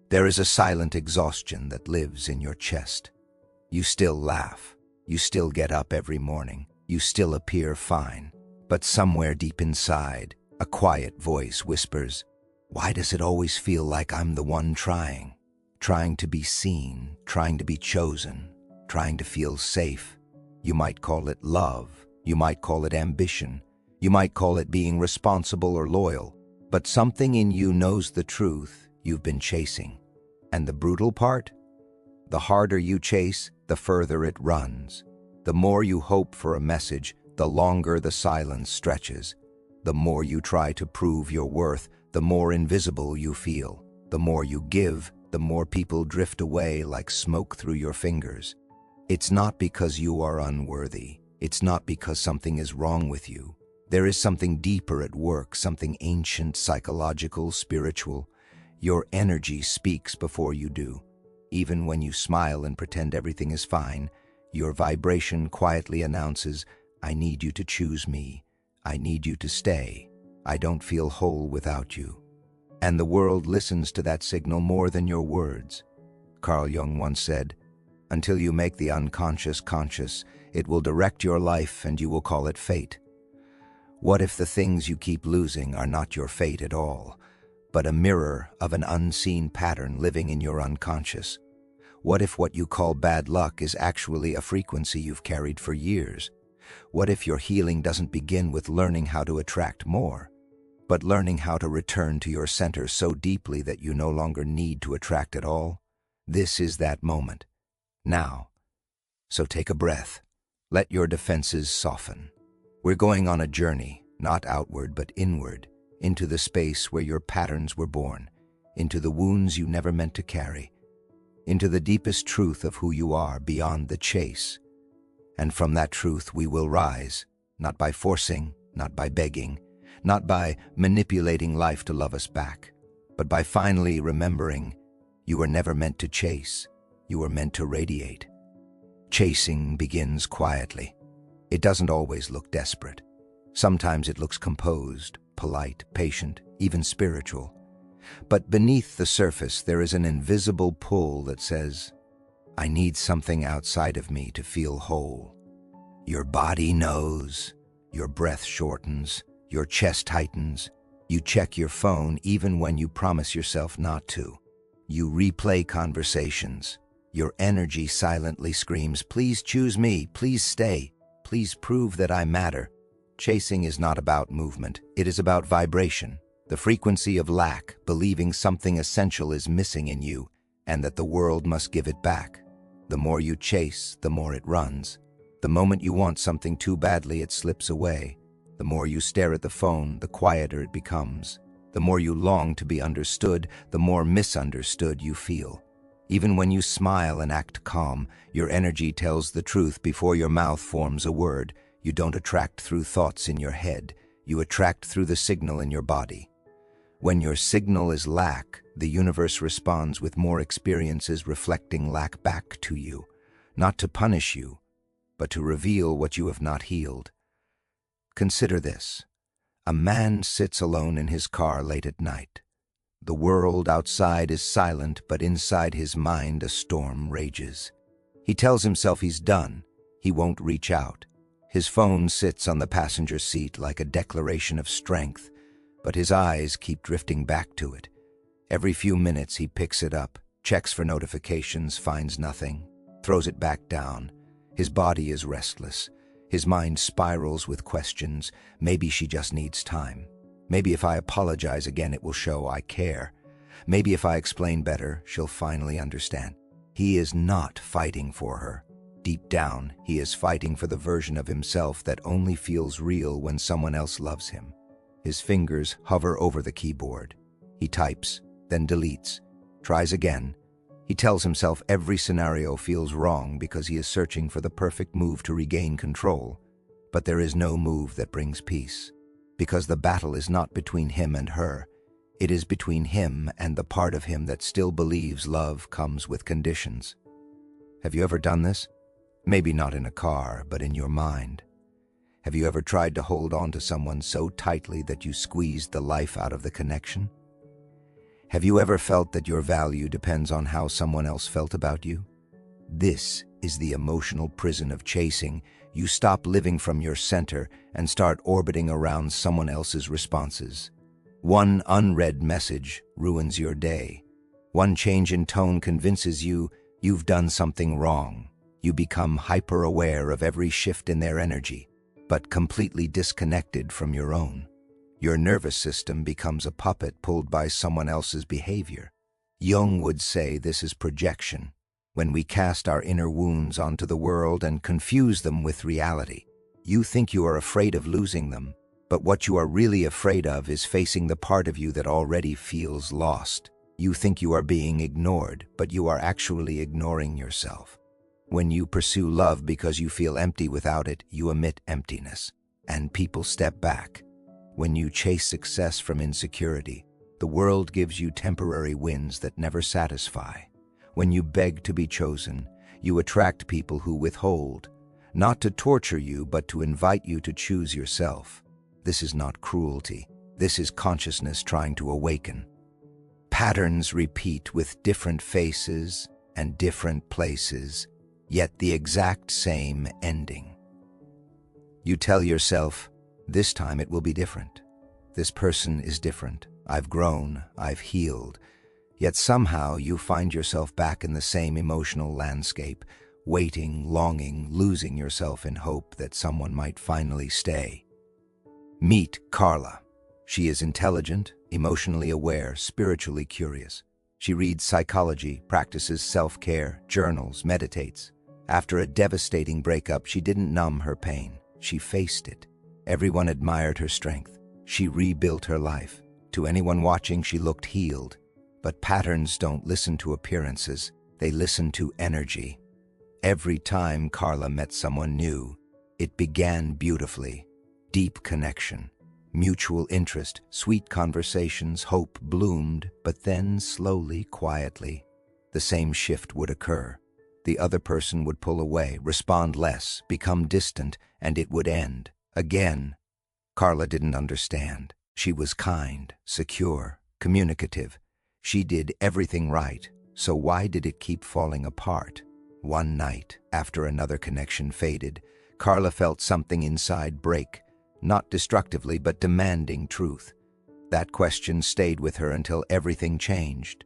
There is a silent exhaustion that lives in your chest. You still laugh. You still get up every morning. You still appear fine. But somewhere deep inside, a quiet voice whispers, "Why does it always feel like I'm the one trying? Trying to be seen, trying to be chosen, trying to feel safe." You might call it love. You might call it ambition. You might call it being responsible or loyal. But something in you knows the truth you've been chasing. And the brutal part? The harder you chase, the further it runs. The more you hope for a message, the longer the silence stretches. The more you try to prove your worth, the more invisible you feel. The more you give, the more people drift away like smoke through your fingers. It's not because you are unworthy. It's not because something is wrong with you. There is something deeper at work, something ancient, psychological, spiritual. Your energy speaks before you do. Even when you smile and pretend everything is fine, your vibration quietly announces, "I need you to choose me. I need you to stay. I don't feel whole without you." And the world listens to that signal more than your words. Carl Jung once said, "Until you make the unconscious conscious, it will direct your life and you will call it fate." What if the things you keep losing are not your fate at all, but a mirror of an unseen pattern living in your unconscious? What if what you call bad luck is actually a frequency you've carried for years? What if your healing doesn't begin with learning how to attract more, but learning how to return to your center so deeply that you no longer need to attract at all? This is that moment. Now. So take a breath. Let your defenses soften. We're going on a journey, not outward but inward, into the space where your patterns were born, into the wounds you never meant to carry, into the deepest truth of who you are beyond the chase. And from that truth we will rise, not by forcing, not by begging, not by manipulating life to love us back, but by finally remembering you were never meant to chase, you were meant to radiate. Chasing begins quietly. It doesn't always look desperate. Sometimes it looks composed, polite, patient, even spiritual. But beneath the surface there is an invisible pull that says, "I need something outside of me to feel whole." Your body knows, your breath shortens, your chest tightens. You check your phone even when you promise yourself not to. You replay conversations. Your energy silently screams, "Please choose me, please stay, please prove that I matter." Chasing is not about movement, it is about vibration, the frequency of lack, believing something essential is missing in you and that the world must give it back. The more you chase, the more it runs. The moment you want something too badly, it slips away. The more you stare at the phone, the quieter it becomes. The more you long to be understood, the more misunderstood you feel. Even when you smile and act calm, your energy tells the truth before your mouth forms a word. You don't attract through thoughts in your head. You attract through the signal in your body. When your signal is lack, the universe responds with more experiences reflecting lack back to you, not to punish you, but to reveal what you have not healed. Consider this. A man sits alone in his car late at night. The world outside is silent, but inside his mind a storm rages. He tells himself he's done. He won't reach out. His phone sits on the passenger seat like a declaration of strength, but his eyes keep drifting back to it. Every few minutes he picks it up, checks for notifications, finds nothing, throws it back down. His body is restless. His mind spirals with questions. Maybe she just needs time. Maybe if I apologize again, it will show I care. Maybe if I explain better, she'll finally understand. He is not fighting for her. Deep down, he is fighting for the version of himself that only feels real when someone else loves him. His fingers hover over the keyboard. He types, then deletes, tries again. He tells himself every scenario feels wrong because he is searching for the perfect move to regain control. But there is no move that brings peace, because the battle is not between him and her. It is between him and the part of him that still believes love comes with conditions. Have you ever done this? Maybe not in a car, but in your mind. Have you ever tried to hold on to someone so tightly that you squeezed the life out of the connection? Have you ever felt that your value depends on how someone else felt about you? This is the emotional prison of chasing. You stop living from your center and start orbiting around someone else's responses. One unread message ruins your day. One change in tone convinces you you've done something wrong. You become hyper-aware of every shift in their energy, but completely disconnected from your own. Your nervous system becomes a puppet pulled by someone else's behavior. Jung would say this is projection, when we cast our inner wounds onto the world and confuse them with reality. You think you are afraid of losing them, but what you are really afraid of is facing the part of you that already feels lost. You think you are being ignored, but you are actually ignoring yourself. When you pursue love because you feel empty without it, you emit emptiness, and people step back. When you chase success from insecurity, the world gives you temporary wins that never satisfy. When you beg to be chosen, you attract people who withhold, not to torture you, but to invite you to choose yourself. This is not cruelty. This is consciousness trying to awaken. Patterns repeat with different faces and different places, yet the exact same ending. You tell yourself, this time it will be different. This person is different. I've grown, I've healed. Yet somehow you find yourself back in the same emotional landscape, waiting, longing, losing yourself in hope that someone might finally stay. Meet Carla. She is intelligent, emotionally aware, spiritually curious. She reads psychology, practices self-care, journals, meditates. After a devastating breakup, she didn't numb her pain. She faced it. Everyone admired her strength. She rebuilt her life. To anyone watching, she looked healed. But patterns don't listen to appearances. They listen to energy. Every time Carla met someone new, it began beautifully. Deep connection, mutual interest, sweet conversations, hope bloomed, but then slowly, quietly, the same shift would occur. The other person would pull away, respond less, become distant, and it would end. Again. Carla didn't understand. She was kind, secure, communicative. She did everything right, so why did it keep falling apart? One night, after another connection faded, Carla felt something inside break, not destructively but demanding truth. That question stayed with her until everything changed.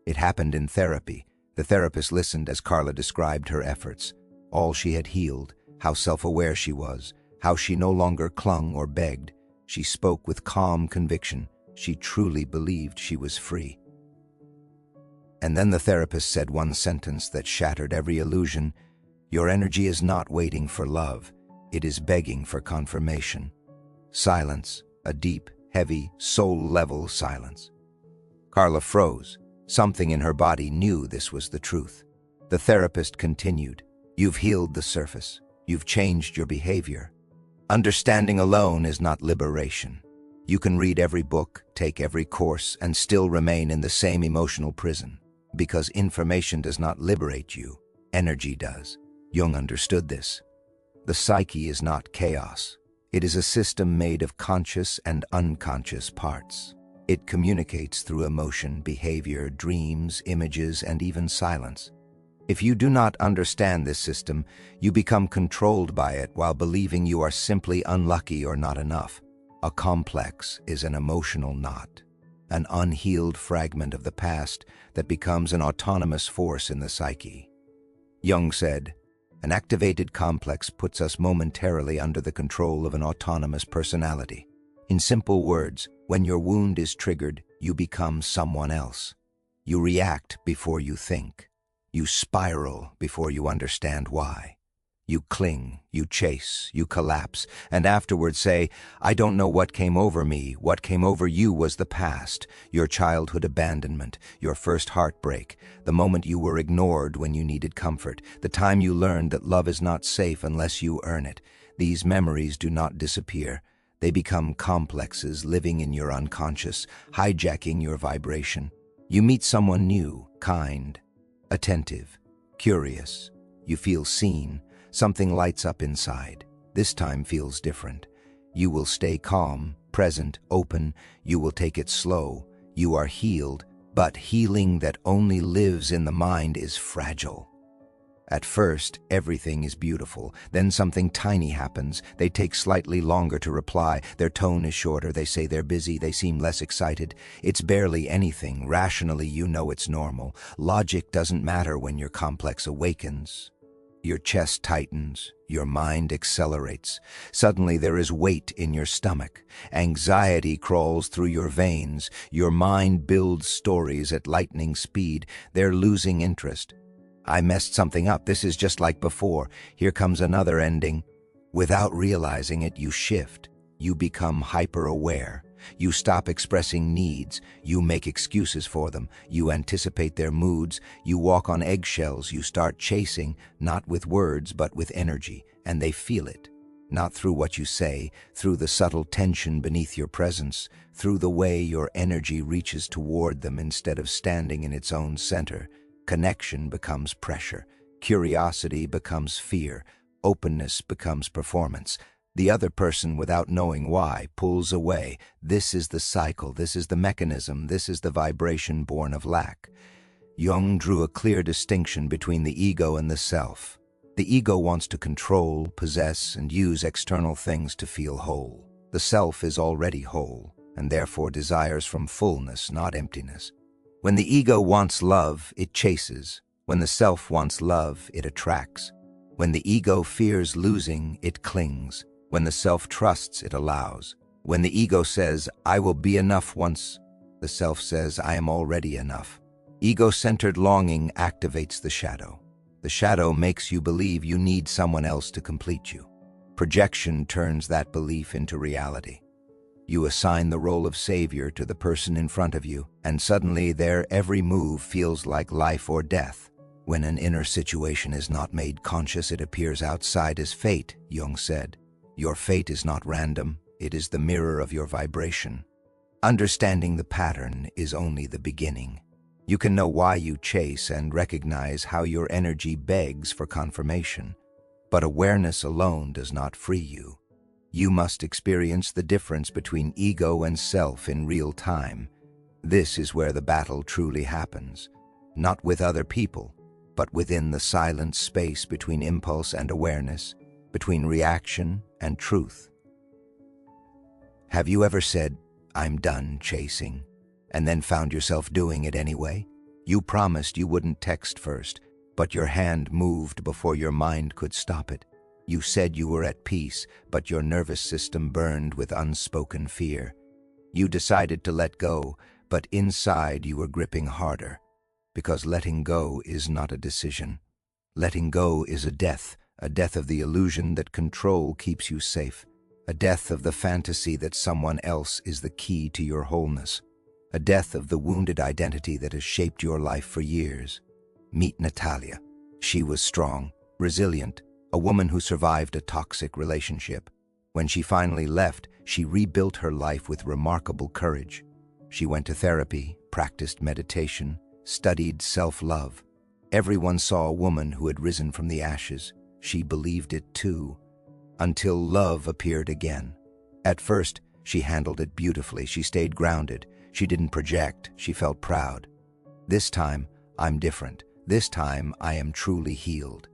It happened in therapy. The therapist listened as Carla described her efforts, all she had healed, how self-aware she was, how she no longer clung or begged. She spoke with calm conviction. She truly believed she was free. And then the therapist said one sentence that shattered every illusion. Your energy is not waiting for love. It is begging for confirmation. Silence, a deep, heavy, soul-level silence. Carla froze. Something in her body knew this was the truth. The therapist continued, you've healed the surface. You've changed your behavior. Understanding alone is not liberation. You can read every book, take every course, and still remain in the same emotional prison. Because information does not liberate you, energy does. Jung understood this. The psyche is not chaos. It is a system made of conscious and unconscious parts. It communicates through emotion, behavior, dreams, images, and even silence. If you do not understand this system, you become controlled by it while believing you are simply unlucky or not enough. A complex is an emotional knot, an unhealed fragment of the past that becomes an autonomous force in the psyche. Jung said, an activated complex puts us momentarily under the control of an autonomous personality. In simple words, when your wound is triggered, you become someone else. You react before you think. You spiral before you understand why. You cling, you chase, you collapse, and afterwards say, I don't know what came over me. What came over you was the past, your childhood abandonment, your first heartbreak, the moment you were ignored when you needed comfort, the time you learned that love is not safe unless you earn it. These memories do not disappear. They become complexes living in your unconscious, hijacking your vibration. You meet someone new, kind, attentive, curious. You feel seen. Something lights up inside. This time feels different. You will stay calm, present, open. You will take it slow. You are healed, But healing that only lives in the mind is fragile. At first, everything is beautiful. Then something tiny happens. They take slightly longer to reply. Their tone is shorter. They say they're busy. They seem less excited. It's barely anything. Rationally, you know it's normal. Logic doesn't matter when your complex awakens. Your chest tightens. Your mind accelerates. Suddenly, there is weight in your stomach. Anxiety crawls through your veins. Your mind builds stories at lightning speed. They're losing interest. I messed something up. This is just like before. Here comes another ending. Without realizing it, you shift. You become hyper-aware. You stop expressing needs. You make excuses for them. You anticipate their moods. You walk on eggshells. You start chasing, not with words, but with energy. And they feel it. Not through what you say, through the subtle tension beneath your presence, through the way your energy reaches toward them instead of standing in its own center. Connection becomes pressure. Curiosity becomes fear. Openness becomes performance. The other person, without knowing why, pulls away. This is the cycle. This is the mechanism. This is the vibration born of lack. Jung drew a clear distinction between the ego and the self. The ego wants to control, possess, and use external things to feel whole. The self is already whole, and therefore desires from fullness, not emptiness. When the ego wants love, it chases. When the self wants love, it attracts. When the ego fears losing, it clings. When the self trusts, it allows. When the ego says, I will be enough once, the self says, I am already enough. Ego-centered longing activates the shadow. The shadow makes you believe you need someone else to complete you. Projection turns that belief into reality. You assign the role of savior to the person in front of you, and suddenly their every move feels like life or death. When an inner situation is not made conscious, it appears outside as fate, Jung said. Your fate is not random, it is the mirror of your vibration. Understanding the pattern is only the beginning. You can know why you chase and recognize how your energy begs for confirmation. But awareness alone does not free you. You must experience the difference between ego and self in real time. This is where the battle truly happens. Not with other people, but within the silent space between impulse and awareness, between reaction and truth. Have you ever said, I'm done chasing, and then found yourself doing it anyway? You promised you wouldn't text first, but your hand moved before your mind could stop it. You said you were at peace, but your nervous system burned with unspoken fear. You decided to let go, but inside you were gripping harder. Because letting go is not a decision. Letting go is a death of the illusion that control keeps you safe, a death of the fantasy that someone else is the key to your wholeness, a death of the wounded identity that has shaped your life for years. Meet Natalia. She was strong, resilient, a woman who survived a toxic relationship. When she finally left, she rebuilt her life with remarkable courage. She went to therapy, practiced meditation, studied self-love. Everyone saw a woman who had risen from the ashes. She believed it too, until love appeared again. At first, she handled it beautifully. She stayed grounded. She didn't project. She felt proud. This time, I'm different. This time, I am truly healed.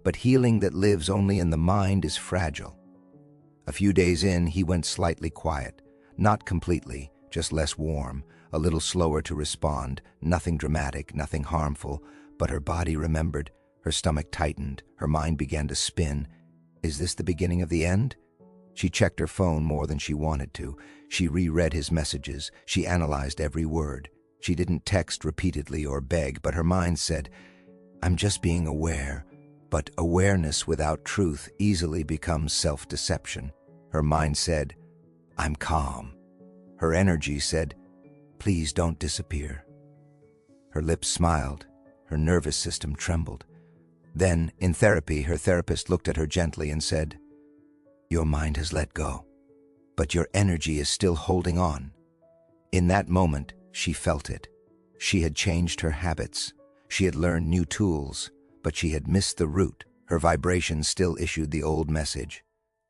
But healing that lives only in the mind is fragile. A few days in, he went slightly quiet. Not completely, just less warm, a little slower to respond, nothing dramatic, nothing harmful, but her body remembered, her stomach tightened, her mind began to spin. Is this the beginning of the end? She checked her phone more than she wanted to. She reread his messages. She analyzed every word. She didn't text repeatedly or beg, but her mind said, I'm just being aware. But awareness without truth easily becomes self-deception. Her mind said, I'm calm. Her energy said, please don't disappear. Her lips smiled. Her nervous system trembled. Then, in therapy, her therapist looked at her gently and said, your mind has let go, but your energy is still holding on. In that moment, she felt it. She had changed her habits. She had learned new tools, but she had missed the root. Her vibration still issued the old message.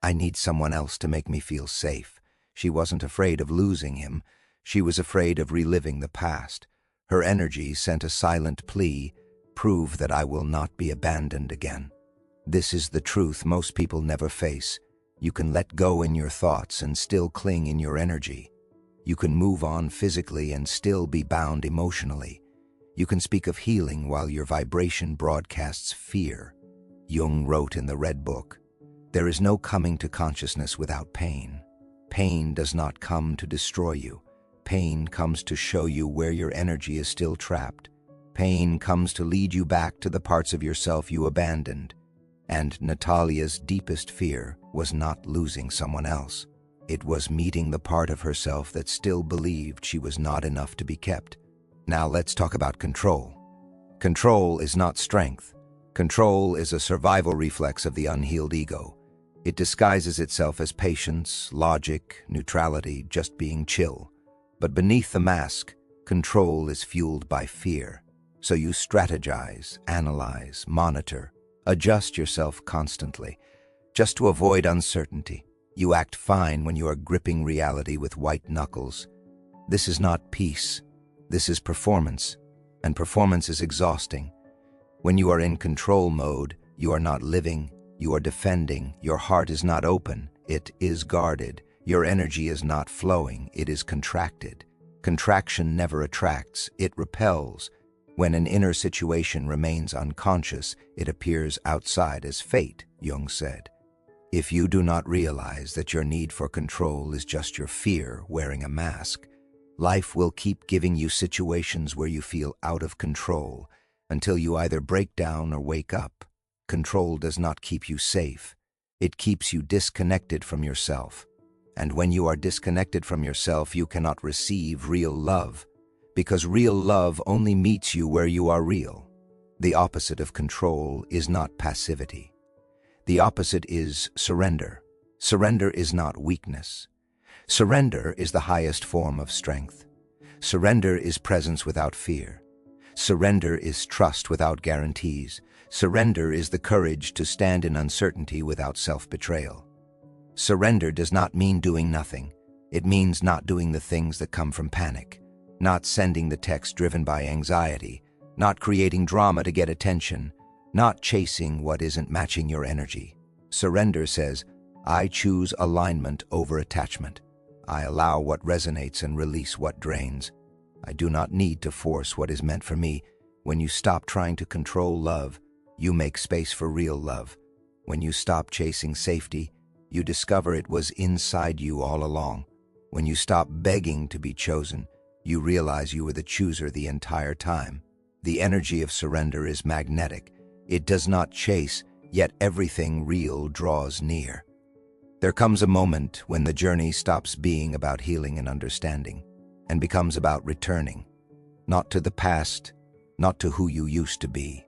I need someone else to make me feel safe. She wasn't afraid of losing him. She was afraid of reliving the past. Her energy sent a silent plea, "Prove that I will not be abandoned again." This is the truth most people never face. You can let go in your thoughts and still cling in your energy. You can move on physically and still be bound emotionally. You can speak of healing while your vibration broadcasts fear. Jung wrote in the Red Book, "There is no coming to consciousness without pain. Pain does not come to destroy you. Pain comes to show you where your energy is still trapped. Pain comes to lead you back to the parts of yourself you abandoned." And Natalia's deepest fear was not losing someone else. It was meeting the part of herself that still believed she was not enough to be kept. Now let's talk about control. Control is not strength. Control is a survival reflex of the unhealed ego. It disguises itself as patience, logic, neutrality, just being chill. But beneath the mask, control is fueled by fear. So you strategize, analyze, monitor, adjust yourself constantly, just to avoid uncertainty. You act fine when you are gripping reality with white knuckles. This is not peace. This is performance, and performance is exhausting. When you are in control mode, you are not living, you are defending. Your heart is not open, it is guarded. Your energy is not flowing, it is contracted. Contraction never attracts, it repels. When an inner situation remains unconscious, it appears outside as fate, Jung said. If you do not realize that your need for control is just your fear wearing a mask, life will keep giving you situations where you feel out of control until you either break down or wake up. Control does not keep you safe. It keeps you disconnected from yourself. And when you are disconnected from yourself, you cannot receive real love, because real love only meets you where you are real. The opposite of control is not passivity. The opposite is surrender. Surrender is not weakness. Surrender is the highest form of strength. Surrender is presence without fear. Surrender is trust without guarantees. Surrender is the courage to stand in uncertainty without self-betrayal. Surrender does not mean doing nothing. It means not doing the things that come from panic, not sending the text driven by anxiety, not creating drama to get attention, not chasing what isn't matching your energy. Surrender says, I choose alignment over attachment. I allow what resonates and release what drains. I do not need to force what is meant for me. When you stop trying to control love, you make space for real love. When you stop chasing safety, you discover it was inside you all along. When you stop begging to be chosen, you realize you were the chooser the entire time. The energy of surrender is magnetic. It does not chase, yet everything real draws near. There comes a moment when the journey stops being about healing and understanding and becomes about returning, not to the past, not to who you used to be,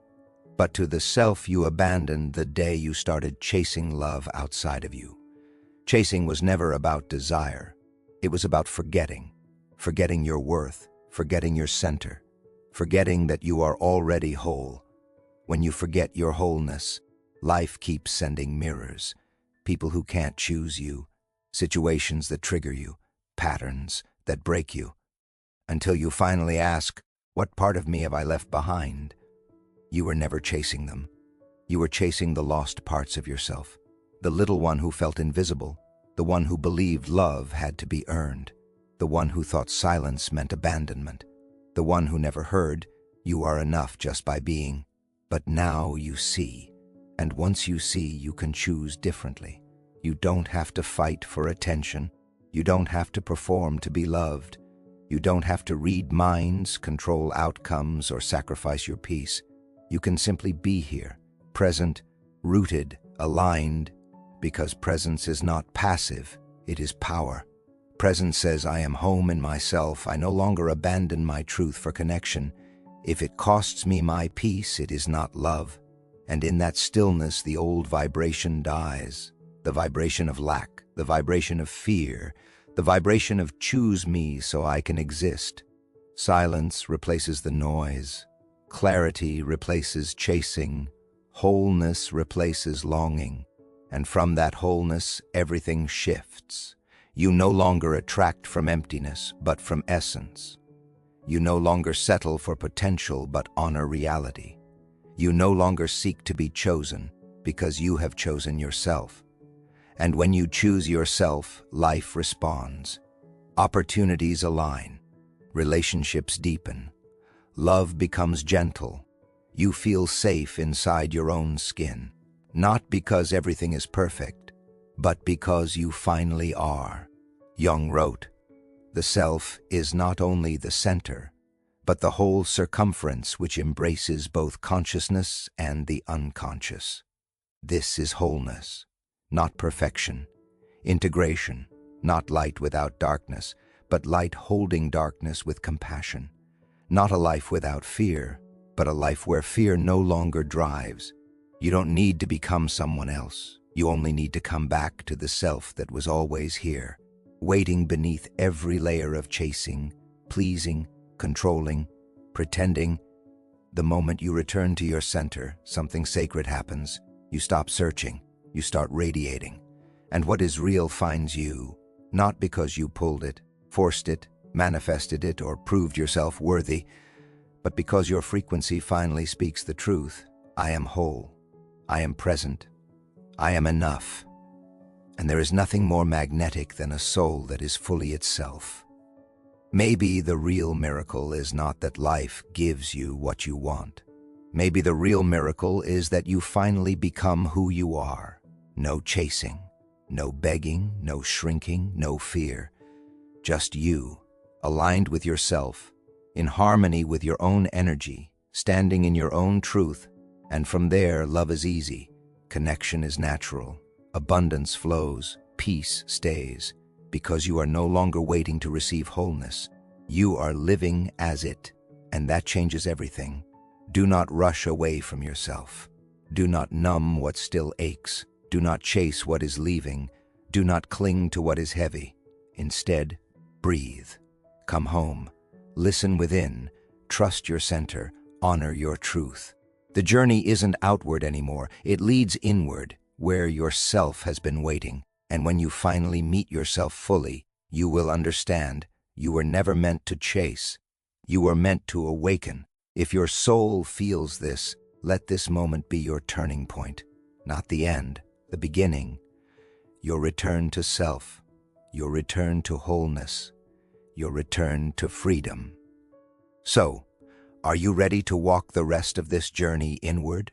but to the self you abandoned the day you started chasing love outside of you. Chasing was never about desire. It was about forgetting your worth, forgetting your center, forgetting that you are already whole. When you forget your wholeness, life keeps sending mirrors, people who can't choose you, situations that trigger you, patterns that break you, until you finally ask, what part of me have I left behind? You were never chasing them. You were chasing the lost parts of yourself, the little one who felt invisible, the one who believed love had to be earned, the one who thought silence meant abandonment, the one who never heard, you are enough just by being. But now you see, and once you see, you can choose differently. You don't have to fight for attention. You don't have to perform to be loved. You don't have to read minds, control outcomes, or sacrifice your peace. You can simply be here, present, rooted, aligned, because presence is not passive, it is power. Presence says, I am home in myself. I no longer abandon my truth for connection. If it costs me my peace, it is not love. And in that stillness, the old vibration dies. The vibration of lack, the vibration of fear, the vibration of choose me so I can exist. Silence replaces the noise. Clarity replaces chasing. Wholeness replaces longing. And from that wholeness, everything shifts. You no longer attract from emptiness, but from essence. You no longer settle for potential but honor reality. You no longer seek to be chosen because you have chosen yourself. And when you choose yourself, life responds. Opportunities align. Relationships deepen. Love becomes gentle. You feel safe inside your own skin. Not because everything is perfect, but because you finally are. Jung wrote, "The self is not only the center, but the whole circumference which embraces both consciousness and the unconscious." This is wholeness, not perfection. Integration, not light without darkness, but light holding darkness with compassion. Not a life without fear, but a life where fear no longer drives. You don't need to become someone else. You only need to come back to the self that was always here, waiting beneath every layer of chasing, pleasing, controlling, pretending. The moment you return to your center, something sacred happens. You stop searching. You start radiating. And what is real finds you, not because you pulled it, forced it, manifested it, or proved yourself worthy, but because your frequency finally speaks the truth. I am whole. I am present. I am enough. And there is nothing more magnetic than a soul that is fully itself. Maybe the real miracle is not that life gives you what you want. Maybe the real miracle is that you finally become who you are. No chasing, no begging, no shrinking, no fear. Just you, aligned with yourself, in harmony with your own energy, standing in your own truth. And from there, love is easy, connection is natural, abundance flows, peace stays, because you are no longer waiting to receive wholeness. You are living as it, and that changes everything. Do not rush away from yourself. Do not numb what still aches. Do not chase what is leaving. Do not cling to what is heavy. Instead, breathe. Come home. Listen within. Trust your center. Honor your truth. The journey isn't outward anymore. It leads inward, where yourself has been waiting. And when you finally meet yourself fully, you will understand you were never meant to chase. You were meant to awaken. If your soul feels this, let this moment be your turning point. Not the end, the beginning. Your return to self. Your return to wholeness. Your return to freedom. So, are you ready to walk the rest of this journey inward?